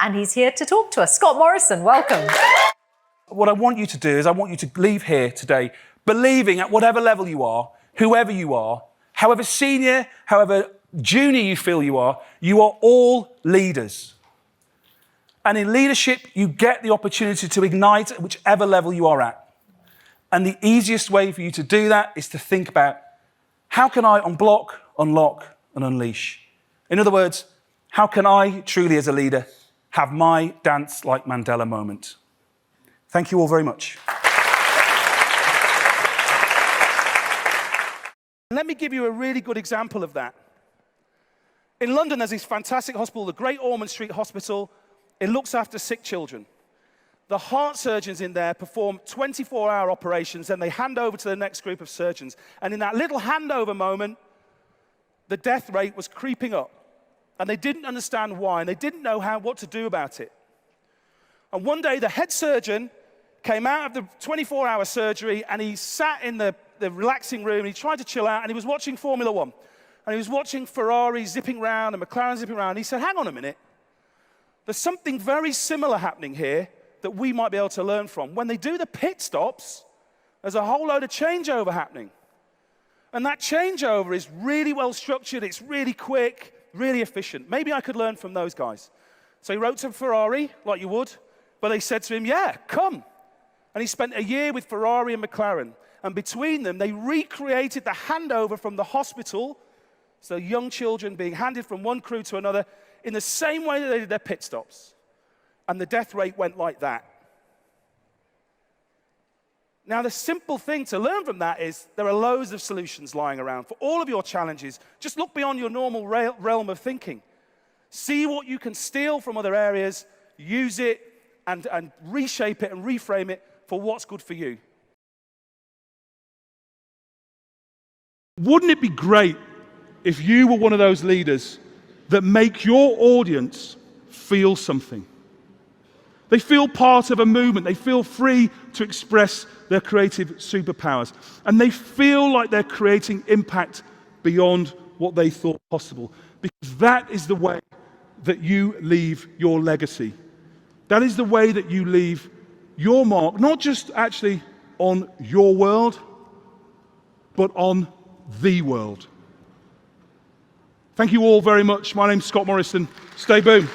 and he's here to talk to us. Scott Morrison, welcome. What I want you to do is I want you to leave here today believing at whatever level you are, whoever you are, however senior, however junior you feel you are all leaders. And in leadership, you get the opportunity to ignite at whichever level you are at. And the easiest way for you to do that is to think about, how can I unblock, unlock, and unleash? In other words, how can I truly as a leader have my dance like Mandela moment? Thank you all very much. Let me give you a really good example of that. In London, there's this fantastic hospital, the Great Ormond Street Hospital. It looks after sick children. The heart surgeons in there perform 24-hour operations, and they hand over to the next group of surgeons. And in that little handover moment, the death rate was creeping up. And they didn't understand why, and they didn't know what to do about it. And one day, the head surgeon came out of the 24-hour surgery, and he sat in the relaxing room, and he tried to chill out, and he was watching Formula One. And he was watching Ferrari zipping around and McLaren zipping around. And he said, hang on a minute. There's something very similar happening here that we might be able to learn from. When they do the pit stops, there's a whole load of changeover happening. And that changeover is really well structured, it's really quick, really efficient. Maybe I could learn from those guys. So he wrote to Ferrari, like you would, but they said to him, yeah, come. And he spent a year with Ferrari and McLaren. And between them, they recreated the handover from the hospital, so young children being handed from one crew to another, in the same way that they did their pit stops. And the death rate went like that. Now, the simple thing to learn from that is there are loads of solutions lying around. For all of your challenges, just look beyond your normal realm of thinking. See what you can steal from other areas, use it, and reshape it and reframe it for what's good for you. Wouldn't it be great if you were one of those leaders that make your audience feel something? They feel part of a movement. They feel free to express their creative superpowers. And they feel like they're creating impact beyond what they thought possible. Because that is the way that you leave your legacy. That is the way that you leave your mark, not just actually on your world, but on the world. Thank you all very much. My name's Scott Morrison. Stay boom.